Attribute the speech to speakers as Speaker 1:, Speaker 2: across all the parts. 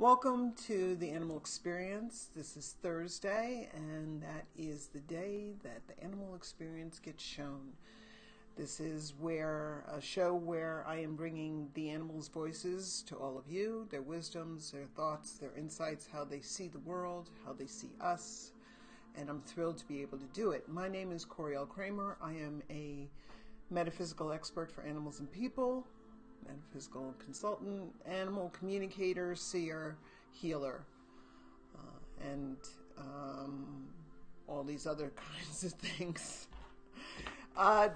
Speaker 1: Welcome to the animal experience. This is Thursday, and that is the day that the animal experience gets shown. This is a show where I am bringing the animals' voices to all of you, their wisdoms, their thoughts, their insights, how they see the world, how they see us, and I'm thrilled to be able to do it. My name is Coriel Kramer. I am a metaphysical expert for animals and people, metaphysical consultant, animal communicator, seer, healer, and all these other kinds of things.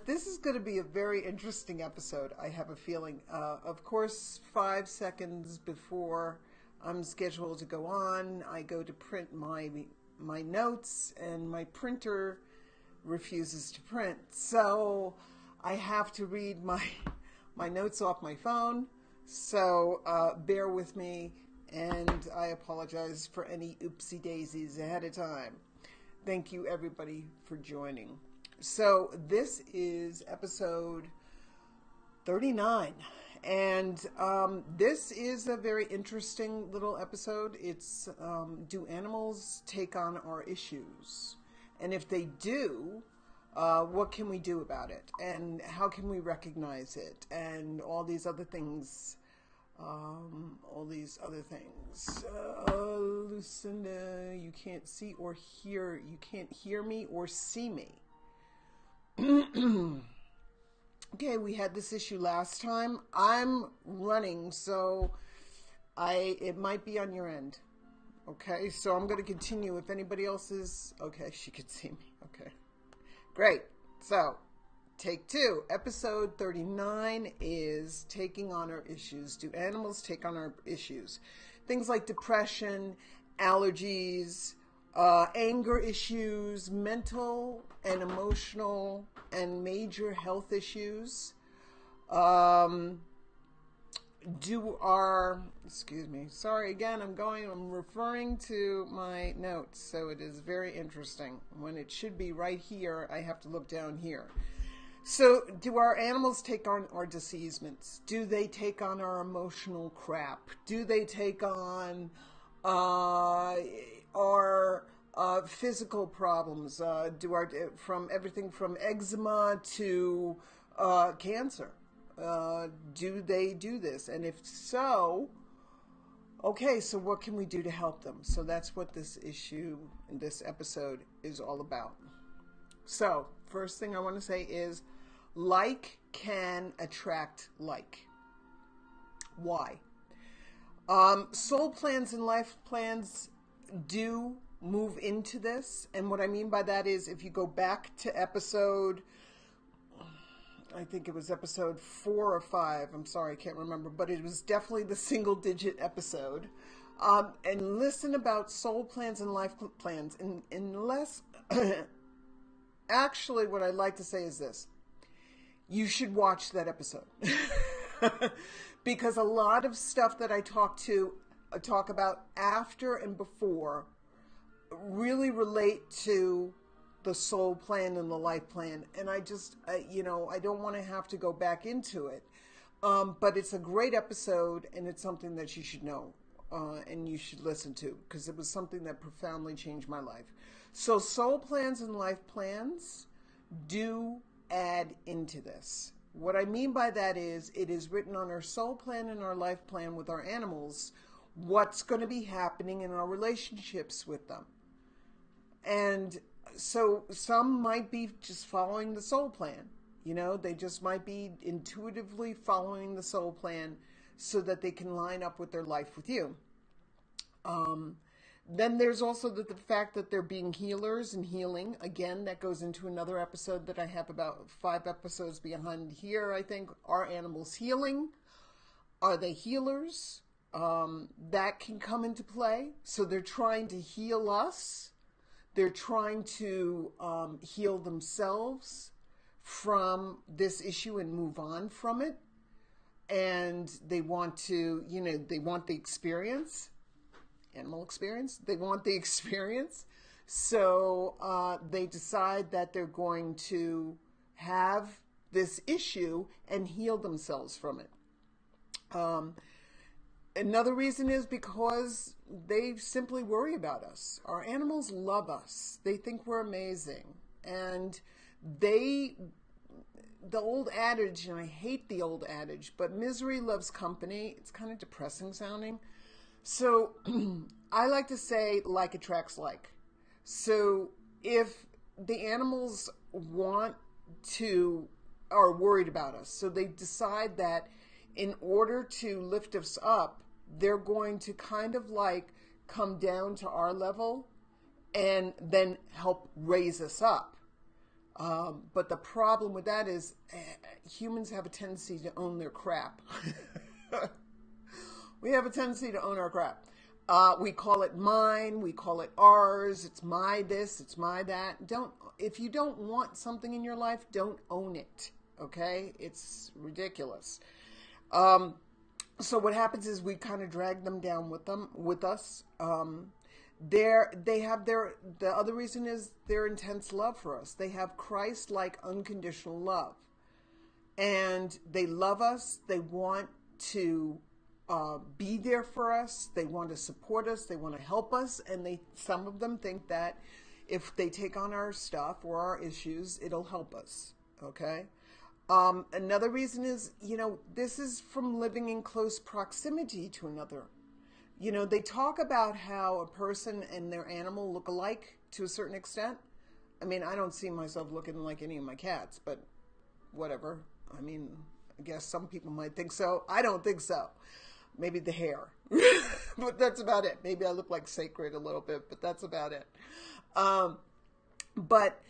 Speaker 1: This is going to be a very interesting episode, I have a feeling. Of course, 5 seconds before I'm scheduled to go on, I go to print my notes, and my printer refuses to print. So I have to read my notes off my phone, so bear with me, and I apologize for any oopsie daisies ahead of time. Thank you everybody for joining. So this is episode 39, and this is a very interesting little episode. It's do animals take on our issues? And if they do, what can we do about it, and how can we recognize it, and all these other things. Lucinda, you can't see or hear. You can't hear me or see me. Okay, we had this issue last time. I'm running, so it might be on your end. Okay, so I'm going to continue. If anybody else is okay, she could see me. Okay. Great. So, take 2. Episode 39 is taking on our issues. Do animals take on our issues? Things like depression, allergies, anger issues, mental and emotional and major health issues. Excuse me. Sorry again, I'm referring to my notes, so it is very interesting. When it should be right here, I have to look down here. So, do our animals take on our diseasements? Do they take on our emotional crap? Do they take on our physical problems? From everything from eczema to cancer? Do they do this? And if so, okay, so what can we do to help them? So that's what this episode is all about. So, first thing I want to say is, like can attract like. Why? Soul plans and life plans do move into this, and what I mean by that is, if you go back to I think it was episode 4 or 5. I'm sorry, I can't remember, but it was definitely the single-digit episode. And listen about soul plans and life plans. Unless, actually, what I'd like to say is this: you should watch that episode, because a lot of stuff that I talk about after and before really relate to the soul plan and the life plan, and I don't want to have to go back into it, but it's a great episode, and it's something that you should know, and you should listen to, because it was something that profoundly changed my life. So soul plans and life plans do add into this. What I mean by that is, it is written on our soul plan and our life plan with our animals, what's going to be happening in our relationships with them. And so some might be just following the soul plan. They just might be intuitively following the soul plan so that they can line up with their life with you. Then there's also the fact that they're being healers and healing. Again, that goes into another episode that I have about 5 episodes behind here, I think. Are animals healing? Are they healers? That can come into play. So they're trying to heal us. They're trying to heal themselves from this issue and move on from it. And they want to, they want the experience, animal experience. They want the experience. So they decide that they're going to have this issue and heal themselves from it. Another reason is because they simply worry about us. Our animals love us. They think we're amazing. And they, the old adage, and I hate the old adage, but misery loves company. It's kind of depressing sounding. So I like to say like attracts like. So if the animals want to, are worried about us, so they decide that in order to lift us up, they're going to kind of like come down to our level and then help raise us up. But the problem with that is humans have a tendency to own their crap. We have a tendency to own our crap. We call it mine, we call it ours, it's my this, it's my that. If you don't want something in your life, don't own it, okay? It's ridiculous. So what happens is we kind of drag them down with us. The other reason is their intense love for us. They have Christ-like unconditional love. And they love us. They want to be there for us. They want to support us. They want to help us. And some of them think that if they take on our stuff or our issues, it'll help us. Okay? Another reason is, this is from living in close proximity to another. They talk about how a person and their animal look alike to a certain extent. I mean, I don't see myself looking like any of my cats, but whatever. I mean, I guess some people might think so. I don't think so. Maybe the hair, but that's about it. Maybe I look like Sacred a little bit, but that's about it. But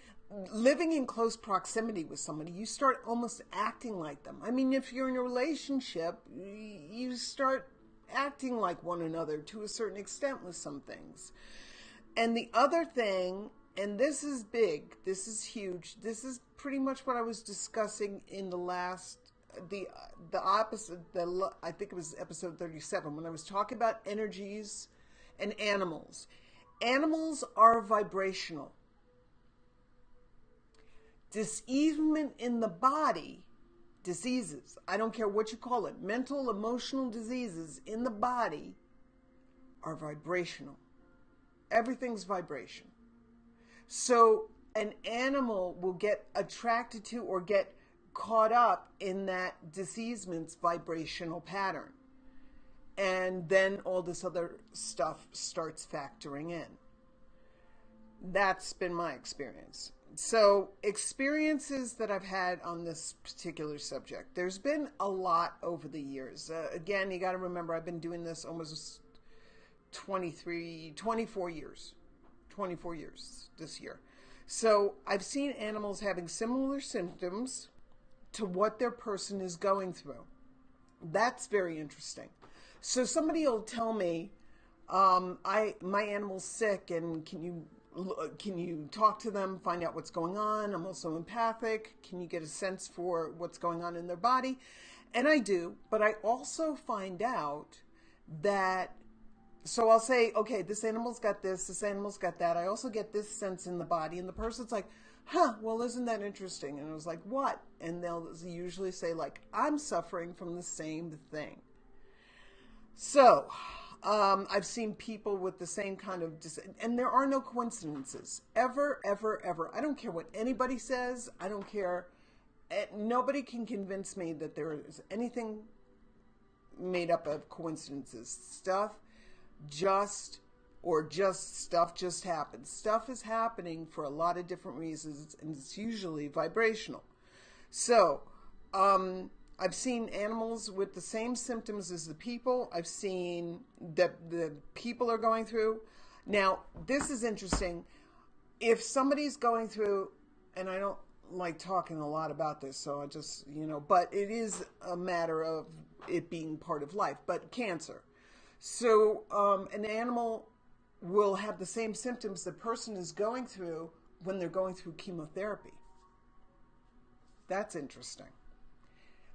Speaker 1: living in close proximity with somebody, you start almost acting like them. I mean, if you're in a relationship, you start acting like one another to a certain extent with some things. And the other thing, and this is big, this is huge, this is pretty much what I was discussing in the last, the opposite, I think it was episode 37, when I was talking about energies and animals. Animals are vibrational. Diseasement in the body, diseases, I don't care what you call it, mental, emotional diseases in the body are vibrational. Everything's vibration. So an animal will get attracted to or get caught up in that diseasement's vibrational pattern. And then all this other stuff starts factoring in. That's been my experience. So experiences that I've had on this particular subject, there's been a lot over the years. Again, you got to remember, I've been doing this almost 24 years this year. So I've seen animals having similar symptoms to what their person is going through. That's very interesting. So somebody will tell me, my animal's sick, and can you talk to them, find out what's going on? I'm also empathic. Can you get a sense for what's going on in their body? And I do, but I also find out that, so I'll say, okay, this animal's got this animal's got that. I also get this sense in the body, and the person's like, well, isn't that interesting? And I was like, what? And they'll usually say, like, I'm suffering from the same thing. So, I've seen people with the same kind of, and there are no coincidences. Ever, ever, ever. I don't care what anybody says. I don't care. Nobody can convince me that there is anything made up of coincidences. Stuff just happens. Stuff is happening for a lot of different reasons, and it's usually vibrational. So, I've seen animals with the same symptoms as the people. I've seen that the people are going through. Now, this is interesting. If somebody's going through, and I don't like talking a lot about this, so I just, but it is a matter of it being part of life, but cancer. So an animal will have the same symptoms the person is going through when they're going through chemotherapy. That's interesting.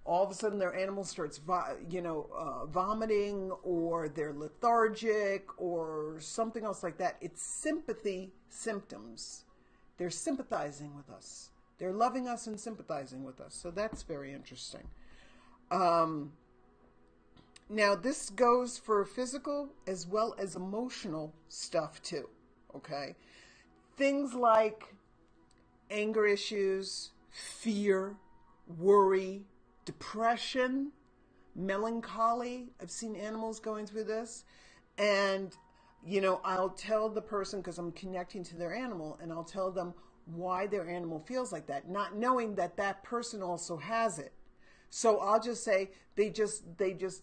Speaker 1: All of a sudden their animal starts, vomiting, or they're lethargic, or something else like that. It's sympathy symptoms. They're sympathizing with us. They're loving us and sympathizing with us. So that's very interesting. Now, this goes for physical as well as emotional stuff too, okay? Things like anger issues, fear, worry, depression, melancholy. I've seen animals going through this. And, I'll tell the person, because I'm connecting to their animal, and I'll tell them why their animal feels like that, not knowing that that person also has it. So I'll just say they just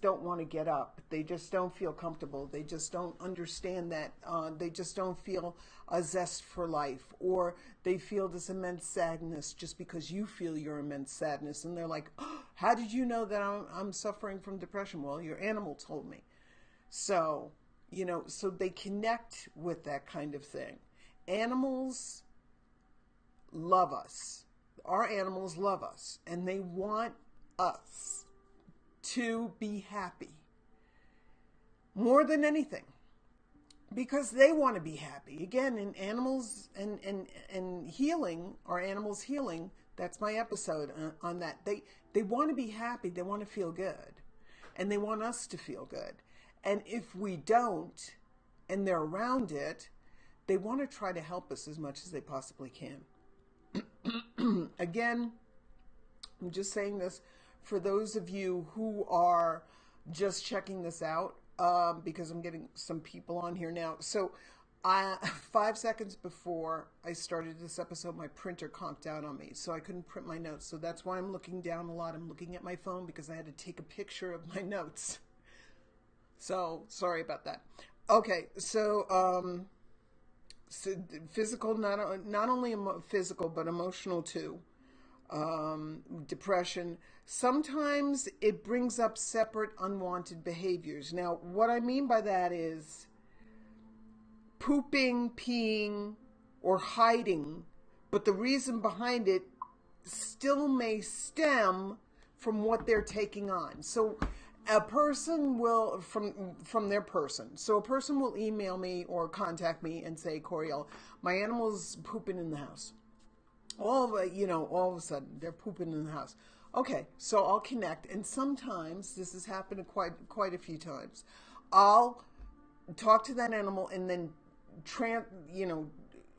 Speaker 1: don't want to get up. They just don't feel comfortable. They just don't understand that. They just don't feel a zest for life, or they feel this immense sadness just because you feel your immense sadness. And they're like, oh, how did you know that I'm suffering from depression? Well, your animal told me. So, so they connect with that kind of thing. Animals love us. Our animals love us, and they want us to be happy more than anything, because they want to be happy. Again, in animals and healing, or animals healing, that's my episode on that. They want to be happy. They want to feel good, and they want us to feel good. And if we don't, and they're around it, they want to try to help us as much as they possibly can. Again, I'm just saying this for those of you who are just checking this out, because I'm getting some people on here now. So 5 seconds before I started this episode, my printer conked out on me, so I couldn't print my notes. So that's why I'm looking down a lot. I'm looking at my phone because I had to take a picture of my notes. So sorry about that. Okay, so physical, not only physical, but emotional too. Depression. Sometimes it brings up separate unwanted behaviors. Now, what I mean by that is pooping, peeing, or hiding, but the reason behind it still may stem from what they're taking on. So a person will, from their person. So a person will email me or contact me and say, Coriel, my animal's pooping in the house. All of a sudden they're pooping in the house. Okay, so I'll connect, and sometimes this has happened quite a few times. I'll talk to that animal and then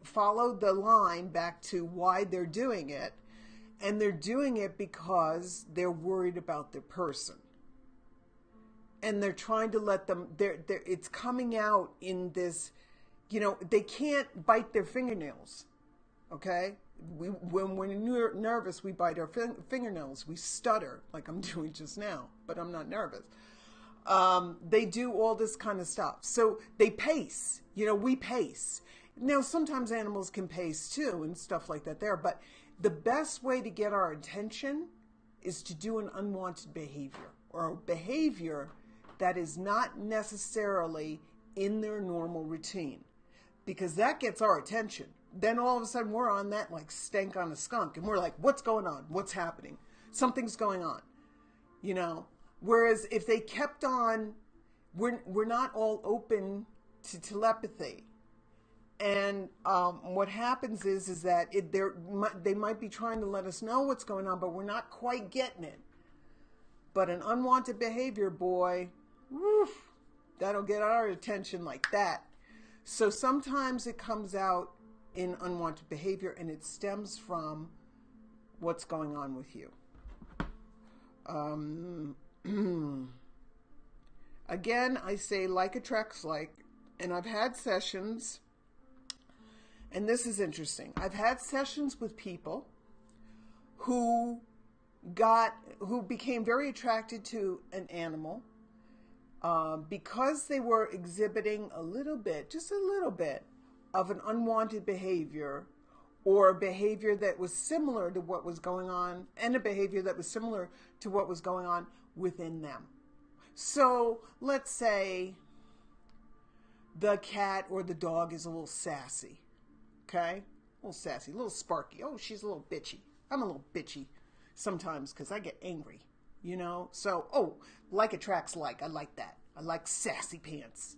Speaker 1: follow the line back to why they're doing it, and they're doing it because they're worried about their person, and they're trying to let them. It's coming out in this. They can't bite their fingernails. Okay. When we're nervous, we bite our fingernails. We stutter like I'm doing just now, but I'm not nervous. They do all this kind of stuff. So they pace. We pace. Now, sometimes animals can pace too and stuff like that there. But the best way to get our attention is to do an unwanted behavior, or a behavior that is not necessarily in their normal routine, because that gets our attention. Then all of a sudden we're on that like stank on a skunk, and we're like, what's going on? What's happening? Something's going on, Whereas if they kept on, we're not all open to telepathy. And what happens is that they might be trying to let us know what's going on, but we're not quite getting it. But an unwanted behavior, boy, woof, that'll get our attention like that. So sometimes it comes out in unwanted behavior, and it stems from what's going on with you. Again, I say like attracts like, and I've had sessions, and this is interesting. I've had sessions with people who became very attracted to an animal because they were exhibiting just a little bit of an unwanted behavior, or a behavior that was similar to what was going on, and a behavior that was similar to what was going on within them. So let's say the cat or the dog is a little sassy, okay? A little sassy, a little sparky. Oh, she's a little bitchy. I'm a little bitchy sometimes because I get angry, So, like attracts like. I like that. I like sassy pants.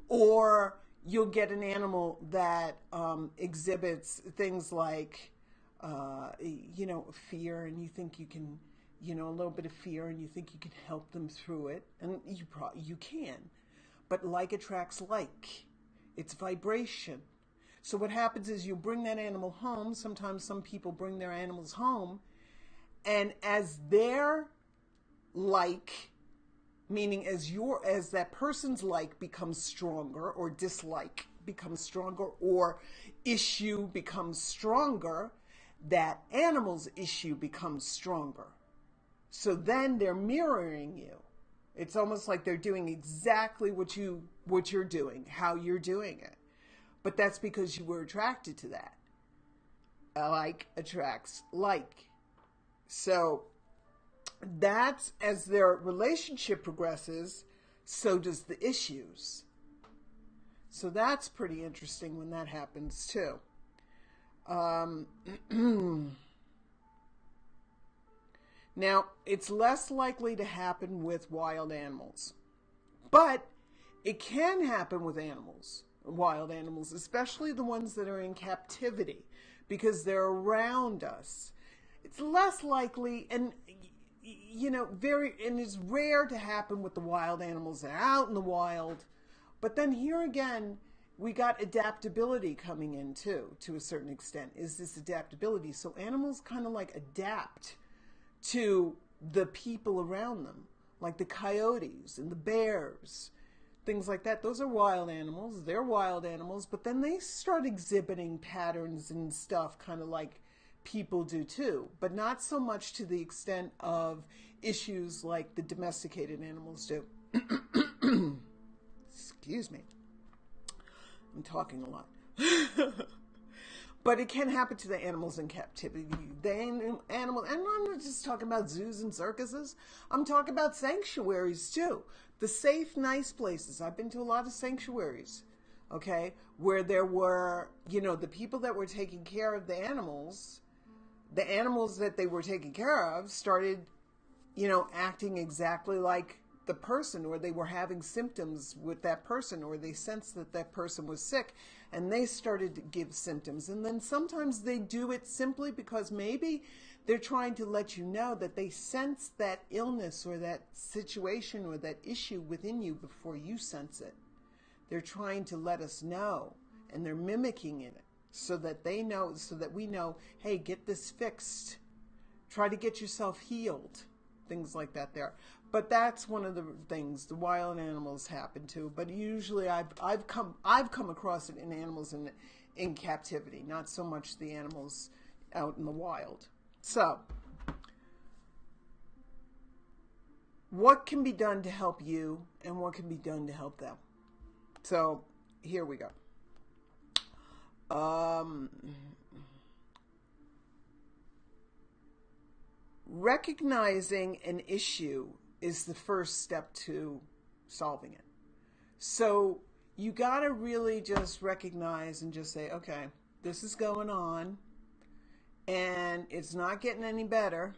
Speaker 1: Or you'll get an animal that exhibits things like, fear, and you think you can a little bit of fear, and you think you can help them through it, and you can. But like attracts like. It's vibration. So what happens is you bring that animal home. Sometimes some people bring their animals home, and as their like, meaning as that person's like becomes stronger, or dislike becomes stronger, or issue becomes stronger, that animal's issue becomes stronger. So then they're mirroring you. It's almost like they're doing exactly what you're doing, how you're doing it. But that's because you were attracted to that. Like attracts like. So that's, as their relationship progresses, so does the issues. So that's pretty interesting when that happens too. Now, it's less likely to happen with wild animals, but it can happen with wild animals, especially the ones that are in captivity, because they're around us. It's less likely, and and it's rare to happen with the wild animals that are out in the wild. But then here again, we got adaptability coming in too, to a certain extent, is this adaptability. So animals kind of like adapt to the people around them, like the coyotes and the bears, things like that. Those are wild animals. They're wild animals, but then they start exhibiting patterns and stuff kind of like people do too, but not so much to the extent of issues like the domesticated animals do. Excuse me. I'm talking a lot. But it can happen to the animals in captivity. The animals, and I'm not just talking about zoos and circuses. I'm talking about sanctuaries too. The safe, nice places. I've been to a lot of sanctuaries, okay, where there were, the people that were taking care of the animals that they were taking care of started, acting exactly like the person, or they were having symptoms with that person, or they sensed that that person was sick and they started to give symptoms. And then sometimes they do it simply because maybe they're trying to let you know that they sense that illness or that situation or that issue within you before you sense it. They're trying to let us know, and they're mimicking it so that they know, so that we know, hey, get this fixed. Try to get yourself healed. Things like that there. But that's one of the things the wild animals happen to. But usually I've come across it in animals in captivity, not so much the animals out in the wild. So, what can be done to help you, and what can be done to help them? So, here we go. Recognizing an issue is the first step to solving it. So you got to really just recognize and just say, okay, this is going on and it's not getting any better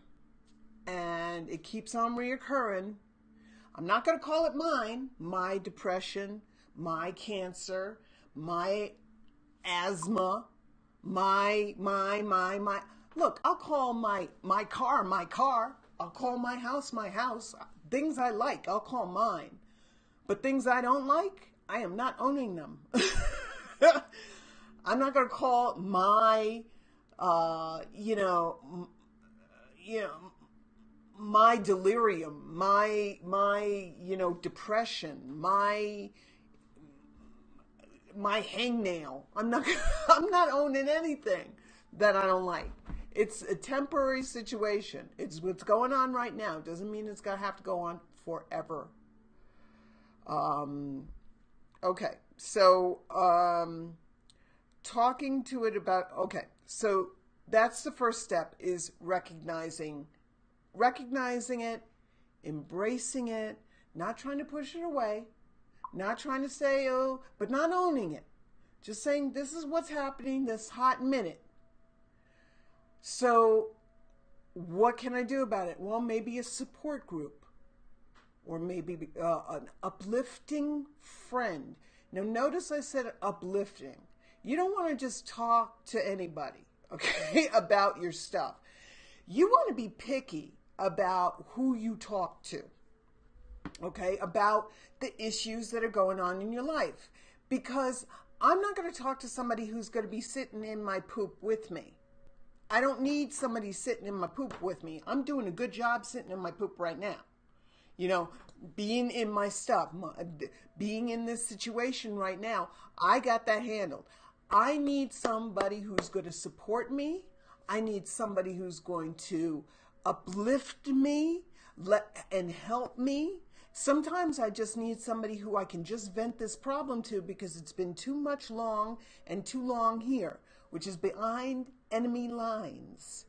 Speaker 1: and it keeps on reoccurring. I'm not going to call it my depression, my cancer, my asthma, my. Look, I'll call my car. I'll call my house. Things I like, I'll call mine. But things I don't like, I am not owning them. I'm not going to call my, my delirium, my depression, my hangnail. I'm not owning anything that I don't like. It's a temporary situation. It's what's going on right now. Doesn't mean it's going to have to go on forever. Okay. So, talking to it about, okay. So that's the first step, is recognizing it, embracing it, not trying to push it away, not trying to say, oh, but not owning it. Just saying, this is what's happening this hot minute. So what can I do about it? Well, maybe a support group, or maybe an uplifting friend. Now, notice I said uplifting. You don't want to just talk to anybody, okay, about your stuff. You want to be picky about who you talk to, okay, about the issues that are going on in your life. Because I'm not going to talk to somebody who's going to be sitting in my poop with me. I don't need somebody sitting in my poop with me. I'm doing a good job sitting in my poop right now. You know, being in my stuff, being in this situation right now, I got that handled. I need somebody who's going to support me. I need somebody who's going to uplift me and help me. Sometimes I just need somebody who I can just vent this problem to because it's been too much long and too long here, which is behind enemy lines.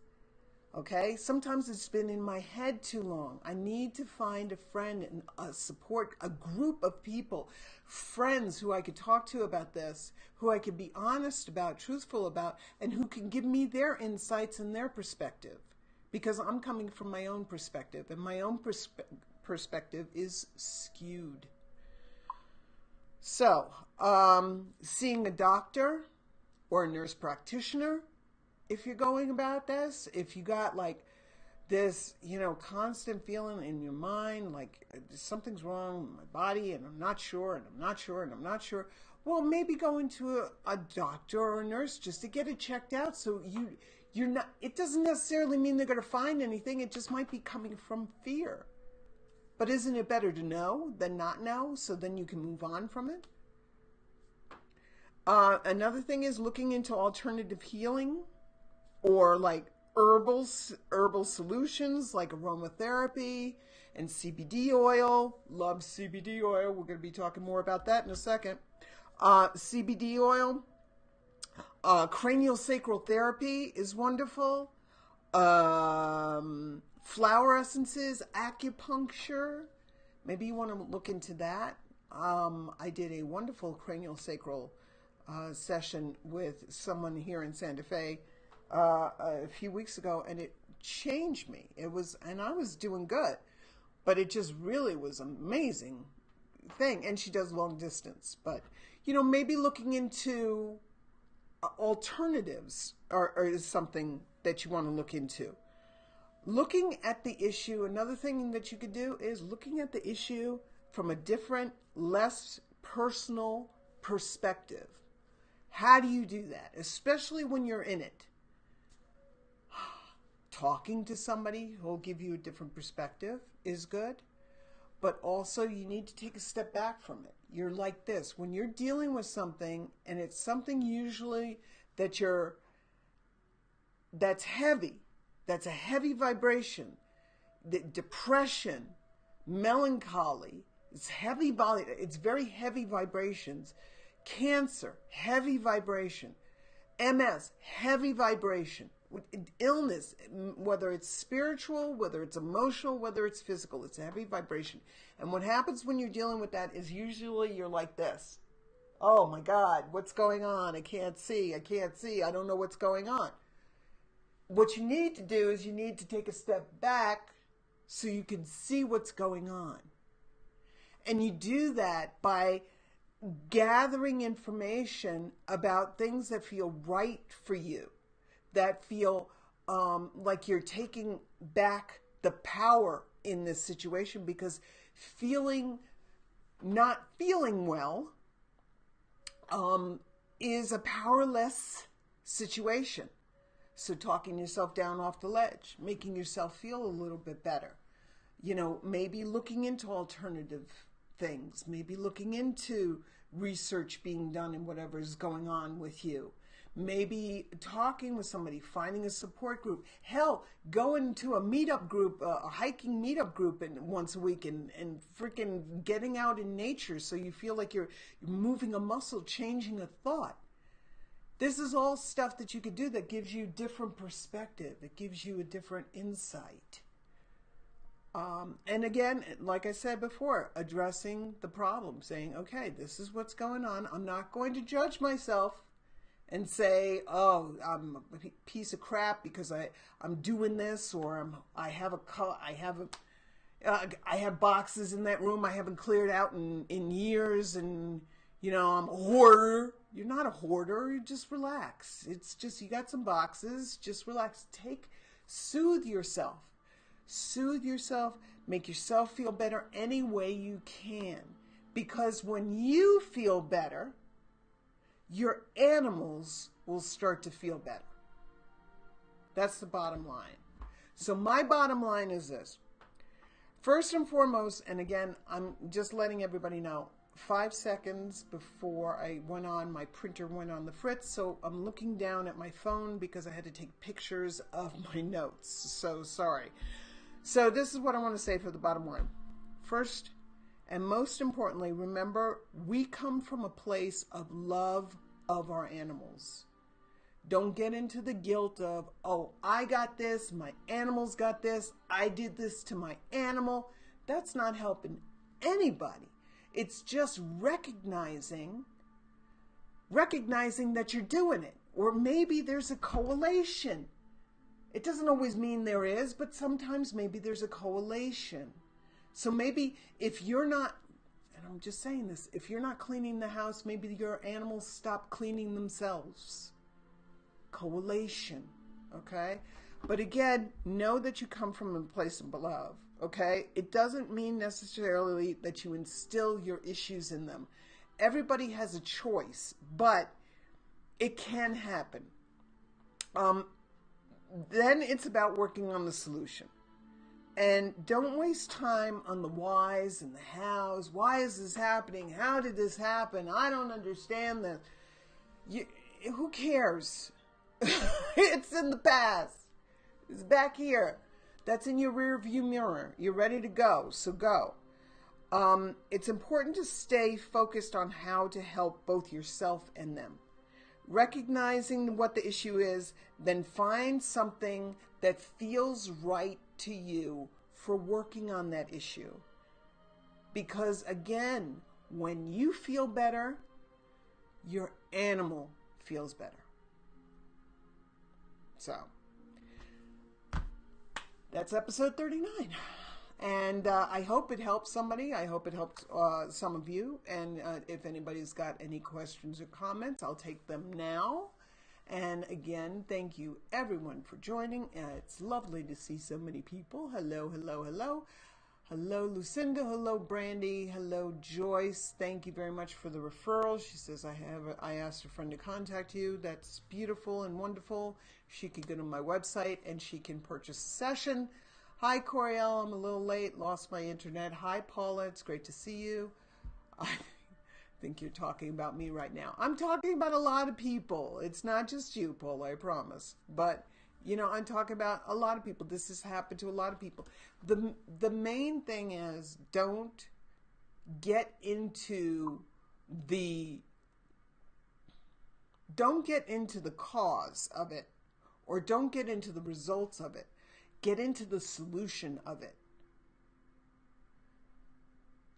Speaker 1: Okay? Sometimes it's been in my head too long. I need to find a friend and a support, a group of people, friends who I could talk to about this, who I could be honest about, truthful about, and who can give me their insights and their perspective. Because I'm coming from my own perspective, and my own perspective is skewed. So, seeing a doctor or a nurse practitioner, if you're going about this, if you got like this, constant feeling in your mind, like something's wrong with my body and I'm not sure and I'm not sure and I'm not sure, well, maybe go into a doctor or a nurse just to get it checked out. So you're not, it doesn't necessarily mean they're going to find anything. It just might be coming from fear. But isn't it better to know than not know, so then you can move on from it? Another thing is looking into alternative healing, or like herbal solutions like aromatherapy and CBD oil. Love CBD oil. We're going to be talking more about that in a second. CBD oil. Cranial sacral therapy is wonderful. Flower essences, acupuncture. Maybe you want to look into that. I did a wonderful cranial sacral session with someone here in Santa Fe a few weeks ago, and it changed me. And I was doing good, but it just really was an amazing thing. And she does long distance, but maybe looking into alternatives or is something that you want to look into. Looking at the issue, another thing that you could do is looking at the issue from a different, less personal perspective. How do you do that? Especially when you're in it. Talking to somebody who will give you a different perspective is good, but also you need to take a step back from it. You're like this. When you're dealing with something, and it's something usually that's heavy, that's a heavy vibration, depression, melancholy, it's heavy body, it's very heavy vibrations. Cancer, heavy vibration. MS, heavy vibration. Illness, whether it's spiritual, whether it's emotional, whether it's physical, it's a heavy vibration. And what happens when you're dealing with that is usually you're like this. Oh my God, what's going on? I can't see, I don't know what's going on. What you need to do is you need to take a step back so you can see what's going on. And you do that by gathering information about things that feel right for you, that feel like you're taking back the power in this situation, because not feeling well is a powerless situation. So talking yourself down off the ledge, making yourself feel a little bit better. Maybe looking into alternative things, maybe looking into research being done in whatever is going on with you. Maybe talking with somebody, finding a support group. Hell, going to a meetup group, a hiking meetup group once a week and freaking getting out in nature so you feel like you're moving a muscle, changing a thought. This is all stuff that you could do that gives you different perspective. It gives you a different insight. And again, like I said before, addressing the problem, saying, okay, this is what's going on. I'm not going to judge myself and say, oh, I'm a piece of crap because I'm doing this, or I have boxes in that room I haven't cleared out in years, and I'm a hoarder. You're not a hoarder. You just relax. It's just you got some boxes. Just relax. Soothe yourself. Soothe yourself, make yourself feel better any way you can. Because when you feel better, your animals will start to feel better. That's the bottom line. So my bottom line is this. First and foremost, and again, I'm just letting everybody know, 5 seconds before I went on, my printer went on the fritz, so I'm looking down at my phone because I had to take pictures of my notes. So sorry. So this is what I want to say for the bottom line. First, and most importantly, remember, we come from a place of love of our animals. Don't get into the guilt of, oh, I got this, my animals got this, I did this to my animal. That's not helping anybody. It's just recognizing that you're doing it. Or maybe there's a correlation. It doesn't always mean there is, but sometimes maybe there's a correlation. So maybe if you're not, and I'm just saying this, if you're not cleaning the house, maybe your animals stop cleaning themselves. Correlation, okay? But again, know that you come from a place of love, okay? It doesn't mean necessarily that you instill your issues in them. Everybody has a choice, but it can happen. Then it's about working on the solution. And don't waste time on the whys and the hows. Why is this happening? How did this happen? I don't understand this. Who cares? It's in the past. It's back here. That's in your rear view mirror. You're ready to go, so go. It's important to stay focused on how to help both yourself and them. Recognizing what the issue is, then find something that feels right to you for working on that issue. Because again, when you feel better, your animal feels better. So, that's episode 39. And I hope it helps somebody. I hope it helps some of you. And if anybody's got any questions or comments, I'll take them now. And again, thank you everyone for joining. It's lovely to see so many people. Hello, hello, hello. Hello, Lucinda. Hello, Brandy. Hello, Joyce. Thank you very much for the referral. She says, I asked a friend to contact you. That's beautiful and wonderful. She can go to my website and she can purchase a session. Hi, Coriel. I'm a little late. Lost my internet. Hi, Paula. It's great to see you. I think you're talking about me right now. I'm talking about a lot of people. It's not just you, Paula, I promise. But, you know, I'm talking about a lot of people. This has happened to a lot of people. The main thing is don't get into the cause of it, or don't get into the results of it. Get into the solution of it.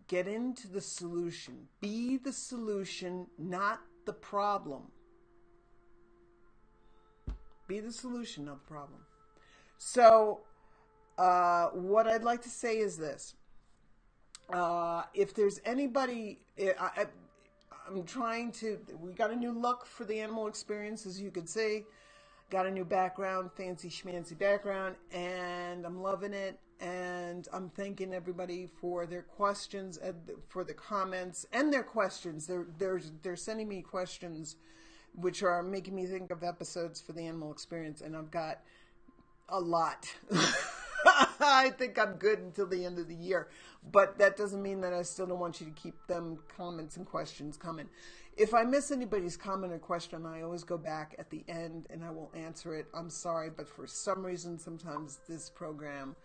Speaker 1: Get into the solution. Be the solution, not the problem. Be the solution, not the problem. So, what I'd like to say is this. If there's anybody, I'm trying to, we got a new look for the animal experience, as you can see. Got a new background, fancy schmancy background, and I'm loving it. And I'm thanking everybody for their questions, and for the comments, and their questions. They're sending me questions, which are making me think of episodes for the animal experience, and I've got a lot. I think I'm good until the end of the year, but that doesn't mean that I still don't want you to keep them comments and questions coming. If I miss anybody's comment or question, I always go back at the end and I will answer it. I'm sorry, but for some reason, sometimes this program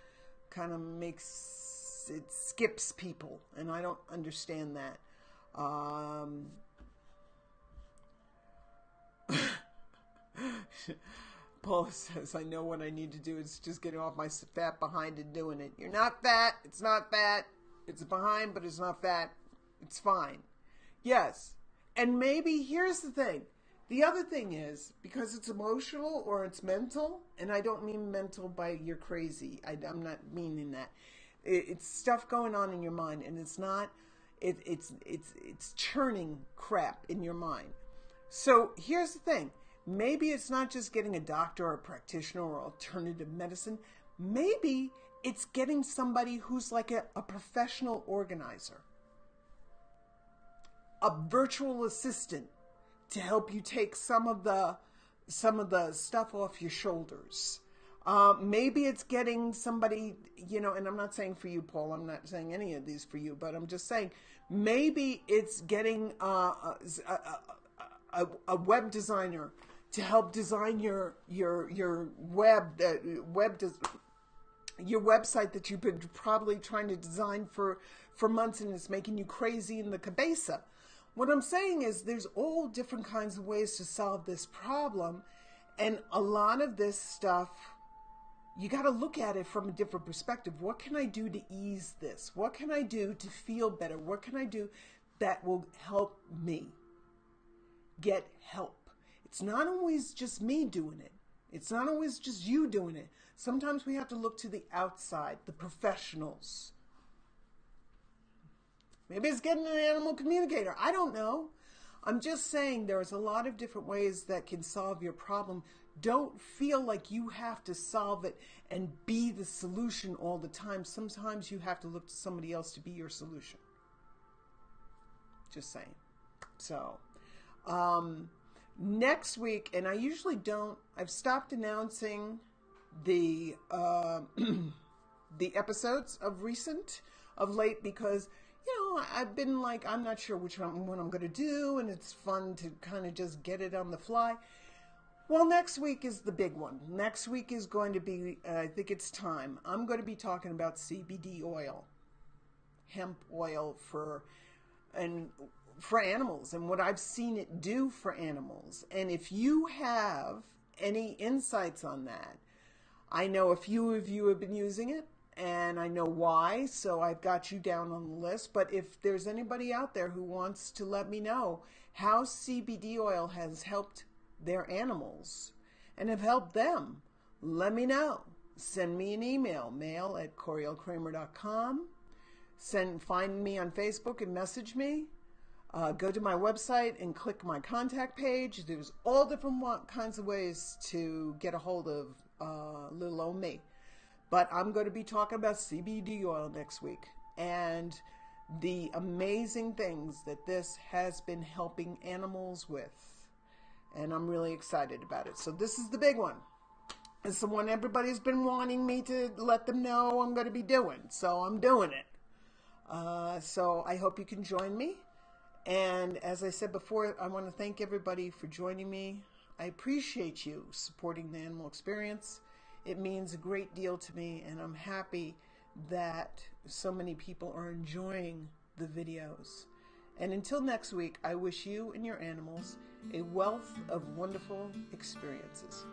Speaker 1: kind of it skips people, and I don't understand that. Paula says, I know what I need to do. It's just getting off my fat behind and doing it. You're not fat. It's not fat. It's behind, but it's not fat. It's fine. Yes. And maybe, here's the thing. The other thing is, because it's emotional or it's mental, and I don't mean mental by you're crazy. I'm not meaning that. It's stuff going on in your mind, and it's not, it's churning crap in your mind. So here's the thing. Maybe it's not just getting a doctor or a practitioner or alternative medicine. Maybe it's getting somebody who's like a professional organizer, a virtual assistant to help you take some of the stuff off your shoulders. Maybe it's getting somebody, you know, and I'm not saying for you, Paul, I'm not saying any of these for you, but I'm just saying maybe it's getting a web designer to help design your your website that you've been probably trying to design for months, and it's making you crazy in the cabeza. What I'm saying is there's all different kinds of ways to solve this problem, and a lot of this stuff, you got to look at it from a different perspective. What can I do to ease this? What can I do to feel better? What can I do that will help me get help? It's not always just me doing it. It's not always just you doing it. Sometimes we have to look to the outside, the professionals. Maybe it's getting an animal communicator. I don't know. I'm just saying there's a lot of different ways that can solve your problem. Don't feel like you have to solve it and be the solution all the time. Sometimes you have to look to somebody else to be your solution. Just saying. So, next week, and I usually don't, I've stopped announcing the the episodes of late, because, you know, I've been like, I'm not sure which one I'm going to do, and it's fun to kind of just get it on the fly. Well, next week is the big one. Next week is going to be, I think it's time. I'm going to be talking about CBD oil, hemp oil for animals, and what I've seen it do for animals. And if you have any insights on that, I know a few of you have been using it, and I know why, so I've got you down on the list. But if there's anybody out there who wants to let me know how CBD oil has helped their animals and have helped them, let me know. Send me an email, mail@corielkramer.com. Find me on Facebook and message me. Go to my website and click my contact page. There's all different kinds of ways to get a hold of little old me. But I'm going to be talking about CBD oil next week and the amazing things that this has been helping animals with. And I'm really excited about it. So this is the big one. It's the one everybody's been wanting me to let them know I'm going to be doing. So I'm doing it. So I hope you can join me. And as I said before, I want to thank everybody for joining me. I appreciate you supporting the animal experience. It means a great deal to me, and I'm happy that so many people are enjoying the videos. And until next week, I wish you and your animals a wealth of wonderful experiences.